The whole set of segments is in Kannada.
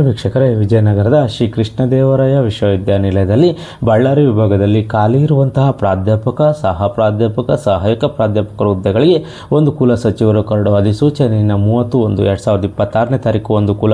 ವೀಕ್ಷಕರೇ, ವಿಜಯನಗರದ ಶ್ರೀ ಕೃಷ್ಣದೇವರಾಯ ವಿಶ್ವವಿದ್ಯಾನಿಲಯದಲ್ಲಿ ಬಳ್ಳಾರಿ ವಿಭಾಗದಲ್ಲಿ ಖಾಲಿ ಇರುವಂತಹ ಪ್ರಾಧ್ಯಾಪಕ, ಸಹ ಪ್ರಾಧ್ಯಾಪಕ, ಸಹಾಯಕ ಪ್ರಾಧ್ಯಾಪಕರ ಹುದ್ದೆಗಳಿಗೆ ಒಂದು ಕುಲ ಸಚಿವರು ಕರಡು ಅಧಿಸೂಚನೆಯನ್ನು 30/1/2026ನೇ ತಾರೀಕು ಒಂದು ಕುಲ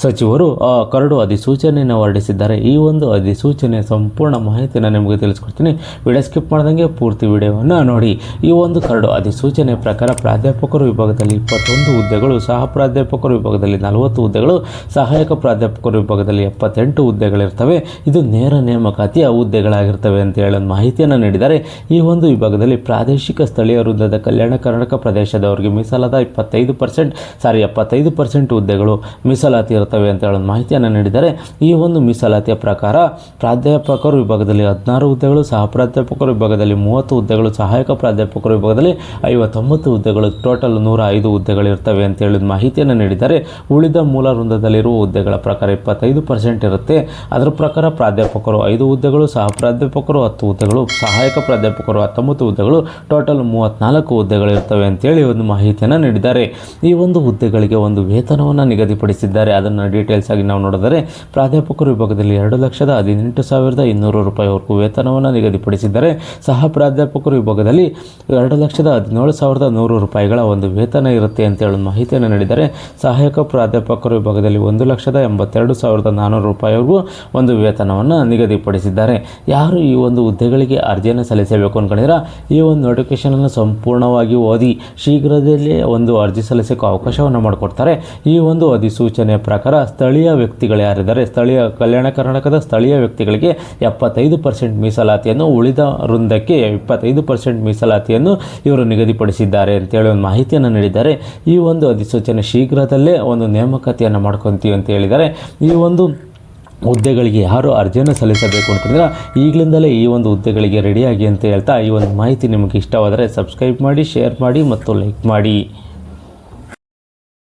ಸಚಿವರು ಕರಡು ಅಧಿಸೂಚನೆಯನ್ನು ಹೊರಡಿಸಿದ್ದಾರೆ. ಈ ಒಂದು ಅಧಿಸೂಚನೆಯ ಸಂಪೂರ್ಣ ಮಾಹಿತಿಯನ್ನು ನಿಮಗೆ ತಿಳಿಸ್ಕೊಡ್ತೀನಿ. ವಿಡಿಯೋ ಸ್ಕಿಪ್ ಮಾಡ್ದಂಗೆ ಪೂರ್ತಿ ವಿಡಿಯೋವನ್ನು ನೋಡಿ. ಈ ಒಂದು ಕರಡು ಅಧಿಸೂಚನೆ ಪ್ರಕಾರ ಪ್ರಾಧ್ಯಾಪಕರು ವಿಭಾಗದಲ್ಲಿ 21 ಹುದ್ದೆಗಳು, ಸಹ ಪ್ರಾಧ್ಯಾಪಕರು ವಿಭಾಗದಲ್ಲಿ 40 ಹುದ್ದೆಗಳು, ಸಹಾಯಕ ಪ್ರಾಧ್ಯಾಪಕರ ವಿಭಾಗದಲ್ಲಿ 78 ಹುದ್ದೆಗಳಿರ್ತವೆ. ಇದು ನೇರ ನೇಮಕಾತಿಯ ಹುದ್ದೆಗಳಾಗಿರ್ತವೆ ಅಂತ ಹೇಳಿ ಮಾಹಿತಿಯನ್ನು ನೀಡಿದ್ದಾರೆ. ಈ ಒಂದು ವಿಭಾಗದಲ್ಲಿ ಪ್ರಾದೇಶಿಕ ಸ್ಥಳೀಯ ವೃಂದದ ಕಲ್ಯಾಣ ಕರ್ನಾಟಕ ಪ್ರದೇಶದವರಿಗೆ ಮೀಸಲಾದ 75% ಹುದ್ದೆಗಳು ಮೀಸಲಾತಿ ಇರ್ತವೆ ಅಂತ ಹೇಳೋ ಮಾಹಿತಿಯನ್ನು ನೀಡಿದ್ದಾರೆ. ಈ ಒಂದು ಮೀಸಲಾತಿಯ ಪ್ರಕಾರ ಪ್ರಾಧ್ಯಾಪಕರ ವಿಭಾಗದಲ್ಲಿ 16 ಹುದ್ದೆಗಳು, ಸಹ ಪ್ರಾಧ್ಯಾಪಕರ ವಿಭಾಗದಲ್ಲಿ 30 ಹುದ್ದೆಗಳು, ಸಹಾಯಕ ಪ್ರಾಧ್ಯಾಪಕರ ವಿಭಾಗದಲ್ಲಿ 59 ಹುದ್ದೆಗಳು, ಟೋಟಲ್ 105 ಹುದ್ದೆಗಳು ಇರ್ತವೆ ಅಂತ ಹೇಳಿದ ಮಾಹಿತಿಯನ್ನು ನೀಡಿದ್ದಾರೆ. ಉಳಿದ ಮೂಲ ವೃಂದದಲ್ಲಿರುವ ಹುದ್ದೆಗಳ ಪ್ರಕಾರ 25% ಇರುತ್ತೆ. ಅದರ ಪ್ರಕಾರ ಪ್ರಾಧ್ಯಾಪಕರು 5 ಹುದ್ದೆಗಳು, ಸಹ ಪ್ರಾಧ್ಯಾಪಕರು 10 ಹುದ್ದೆಗಳು, ಸಹಾಯಕ ಪ್ರಾಧ್ಯಾಪಕರು 19 ಹುದ್ದೆಗಳು, ಟೋಟಲ್ 34 ಹುದ್ದೆಗಳು ಇರ್ತವೆ ಅಂತೇಳಿ ಒಂದು ಮಾಹಿತಿಯನ್ನು ನೀಡಿದ್ದಾರೆ. ಈ ಒಂದು ಹುದ್ದೆಗಳಿಗೆ ಒಂದು ವೇತನವನ್ನು ನಿಗದಿಪಡಿಸಿದ್ದಾರೆ. ಅದನ್ನು ಡೀಟೇಲ್ಸ್ ಆಗಿ ನಾವು ನೋಡಿದರೆ ಪ್ರಾಧ್ಯಾಪಕರ ವಿಭಾಗದಲ್ಲಿ 2,18,200 ರೂಪಾಯಿವರೆಗೂ ವೇತನವನ್ನು ನಿಗದಿಪಡಿಸಿದ್ದಾರೆ. ಸಹ ಪ್ರಾಧ್ಯಾಪಕರ ವಿಭಾಗದಲ್ಲಿ 2,17,100 ರೂಪಾಯಿಗಳ ಒಂದು ವೇತನ ಇರುತ್ತೆ ಅಂತ ಹೇಳೋ ಮಾಹಿತಿಯನ್ನು ನೀಡಿದ್ದಾರೆ. ಸಹಾಯಕ ಪ್ರಾಧ್ಯಾಪಕರ ವಿಭಾಗದಲ್ಲಿ 1,82,400 ರೂಪಾಯಿವರೆಗೂ ಒಂದು ವೇತನವನ್ನು ನಿಗದಿಪಡಿಸಿದ್ದಾರೆ. ಯಾರು ಈ ಒಂದು ಹುದ್ದೆಗಳಿಗೆ ಅರ್ಜಿಯನ್ನು ಸಲ್ಲಿಸಬೇಕು ಅಂದ್ಕೊಂಡಿದ್ರೆ ಈ ಒಂದು ನೋಟಿಫಿಕೇಶನನ್ನು ಸಂಪೂರ್ಣವಾಗಿ ಓದಿ ಶೀಘ್ರದಲ್ಲೇ ಒಂದು ಅರ್ಜಿ ಸಲ್ಲಿಸೋಕ್ಕೆ ಅವಕಾಶವನ್ನು ಮಾಡಿಕೊಡ್ತಾರೆ. ಈ ಒಂದು ಅಧಿಸೂಚನೆಯ ಪ್ರಕಾರ ಸ್ಥಳೀಯ ವ್ಯಕ್ತಿಗಳು ಯಾರಿದ್ದಾರೆ, ಸ್ಥಳೀಯ ಕಲ್ಯಾಣ ಕರ್ನಾಟಕದ ಸ್ಥಳೀಯ ವ್ಯಕ್ತಿಗಳಿಗೆ 75% ಮೀಸಲಾತಿಯನ್ನು, ಉಳಿದ ವೃಂದಕ್ಕೆ 25% ಮೀಸಲಾತಿಯನ್ನು ಇವರು ನಿಗದಿಪಡಿಸಿದ್ದಾರೆ ಅಂತೇಳಿ ಒಂದು ಮಾಹಿತಿಯನ್ನು ನೀಡಿದ್ದಾರೆ. ಈ ಒಂದು ಅಧಿಸೂಚನೆ ಶೀಘ್ರದಲ್ಲೇ ಒಂದು ನೇಮಕಾತಿಯನ್ನು ಮಾಡ್ಕೊತೀವಿ ಅಂತ ಹೇಳಿದ್ದಾರೆ. ಈ ಒಂದು ಹುದ್ದೆಗಳಿಗೆ ಯಾರು ಅರ್ಜಿಯನ್ನು ಸಲ್ಲಿಸಬೇಕು ಅಂತಂದ್ರೆ ಈಗಲಿಂದಲೇ ಈ ಒಂದು ಹುದ್ದೆಗಳಿಗೆ ರೆಡಿಯಾಗಿ ಅಂತ ಹೇಳ್ತಾ ಈ ಒಂದು ಮಾಹಿತಿ ನಿಮಗೆ ಇಷ್ಟವಾದರೆ ಸಬ್ಸ್ಕ್ರೈಬ್ ಮಾಡಿ, ಶೇರ್ ಮಾಡಿ ಮತ್ತು ಲೈಕ್ ಮಾಡಿ.